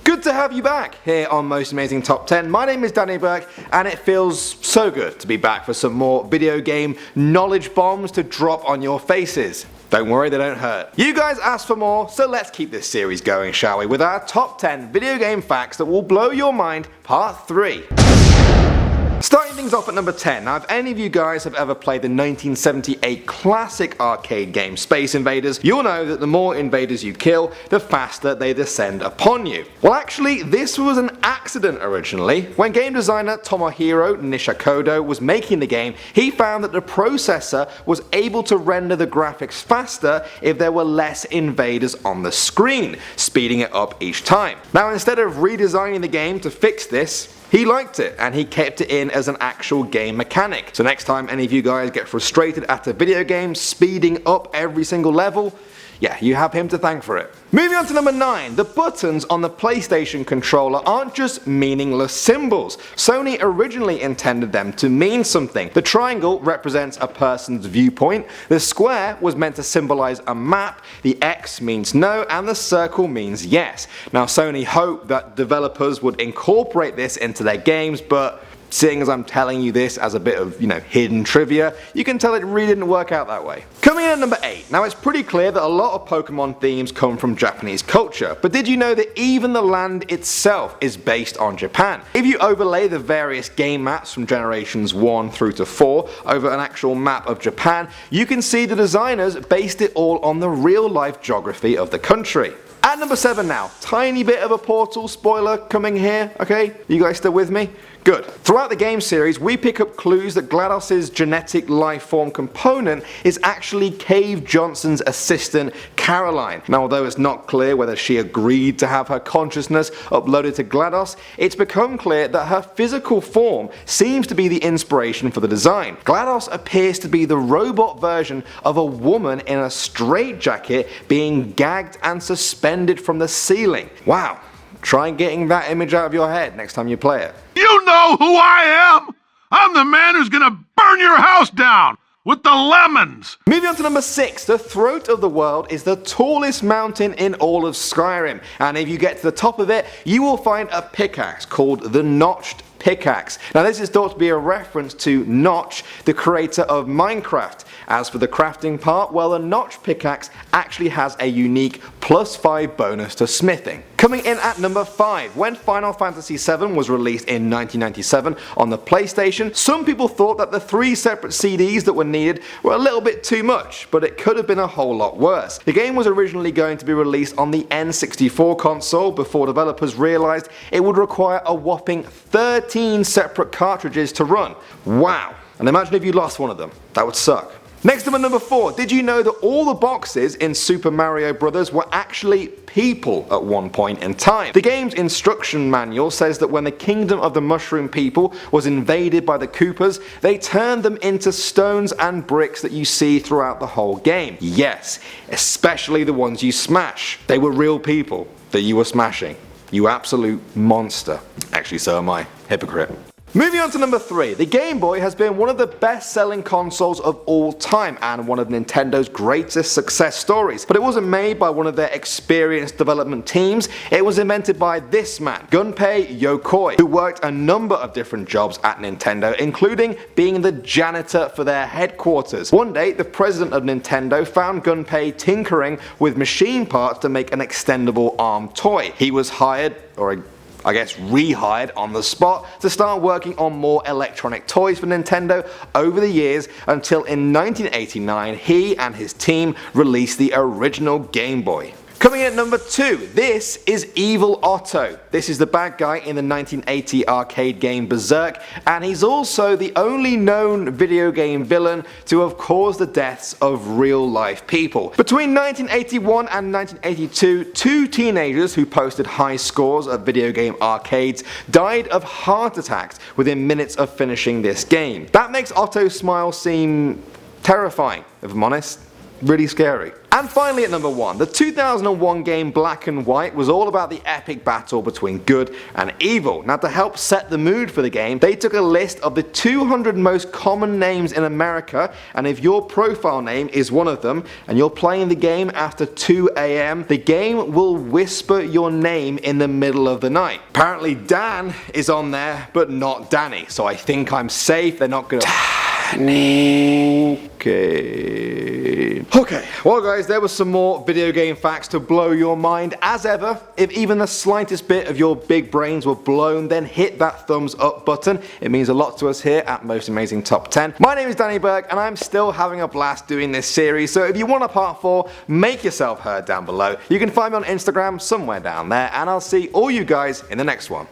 Good to have you back here on Most Amazing Top 10. My name is Danny Burke, and it feels so good to be back for some more video game knowledge bombs to drop on your faces. Don't worry, they don't hurt. You guys asked for more, so let's keep this series going, shall we, with our top 10 video game facts that will blow your mind, part 3. Starting things off at number 10. Now, if any of you guys have ever played the 1978 classic arcade game Space Invaders, you'll know that the more invaders you kill, the faster they descend upon you. Well, actually, this was an accident originally. When game designer Tomohiro Nishikodō was making the game, he found that the processor was able to render the graphics faster if there were less invaders on the screen, speeding it up each time. Now, instead of redesigning the game to fix this, he liked it, and he kept it in as an actual game mechanic. So next time any of you guys get frustrated at a video game speeding up every single level, yeah, you have him to thank for it. Moving on to number 9, the buttons on the PlayStation controller aren't just meaningless symbols. Sony originally intended them to mean something. The triangle represents a person's viewpoint, the square was meant to symbolize a map, the X means no, and the circle means yes. Now, Sony hoped that developers would incorporate this into their games, but seeing as I'm telling you this as a bit of, hidden trivia, you can tell it really didn't work out that way. Coming in at number 8, now it's pretty clear that a lot of Pokemon themes come from Japanese culture, but did you know that even the land itself is based on Japan? If you overlay the various game maps from generations 1 through to 4 over an actual map of Japan, you can see the designers based it all on the real life geography of the country. At number 7 now, tiny bit of a Portal spoiler coming here, okay? You guys still with me? Good. Throughout the game series, we pick up clues that GLaDOS' genetic life form component is actually Cave Johnson's assistant, Caroline. Now, although it's not clear whether she agreed to have her consciousness uploaded to GLaDOS, it's become clear that her physical form seems to be the inspiration for the design. GLaDOS appears to be the robot version of a woman in a straitjacket being gagged and suspended from the ceiling. Wow. Try getting that image out of your head next time you play it. You know who I am! I'm the man who's gonna burn your house down with the lemons! Moving on to number 6, the throat of the world is the tallest mountain in all of Skyrim, and if you get to the top of it, you will find a pickaxe called the Notched Pickaxe. Now, this is thought to be a reference to Notch, the creator of Minecraft. As for the crafting part, well, the Notch Pickaxe actually has a unique +5 bonus to smithing. Coming in at number 5, when Final Fantasy VII was released in 1997 on the PlayStation, some people thought that the 3 separate CDs that were needed were a little bit too much, but it could have been a whole lot worse. The game was originally going to be released on the N64 console before developers realized it would require a whopping 13 separate cartridges to run. Wow. And imagine if you lost one of them. That would suck. Next up at number 4, did you know that all the boxes in Super Mario Bros. Were actually people at one point in time? The game's instruction manual says that when the kingdom of the Mushroom People was invaded by the Koopas, they turned them into stones and bricks that you see throughout the whole game. Yes, especially the ones you smash. They were real people that you were smashing. You absolute monster. Actually, so am I. Hypocrite. Moving on to number 3, the Game Boy has been one of the best selling consoles of all time and one of Nintendo's greatest success stories. But it wasn't made by one of their experienced development teams, it was invented by this man, Gunpei Yokoi, who worked a number of different jobs at Nintendo, including being the janitor for their headquarters. One day, the president of Nintendo found Gunpei tinkering with machine parts to make an extendable arm toy. He was hired, or I guess rehired on the spot to start working on more electronic toys for Nintendo over the years until in 1989 he and his team released the original Game Boy. Coming in at number 2, this is Evil Otto. This is the bad guy in the 1980 arcade game Berserk, and he's also the only known video game villain to have caused the deaths of real life people. Between 1981 and 1982, 2 teenagers who posted high scores at video game arcades died of heart attacks within minutes of finishing this game. That makes Otto's smile seem terrifying, if I'm honest. really scary. And finally at number 1, the 2001 game Black and White was all about the epic battle between good and evil. Now to help set the mood for the game, they took a list of the 200 most common names in America, and if your profile name is one of them, and you're playing the game after 2 AM, the game will whisper your name in the middle of the night. Apparently Dan is on there, but not Danny, so I think I'm safe. They're not gonna... Okay, well guys, there was some more video game facts to blow your mind. As ever, if even the slightest bit of your big brains were blown, then hit that thumbs up button. It means a lot to us here at Most Amazing Top 10. My name is Danny Burke and I'm still having a blast doing this series, so if you want a part 4, make yourself heard down below. You can find me on Instagram somewhere down there, and I'll see all you guys in the next one.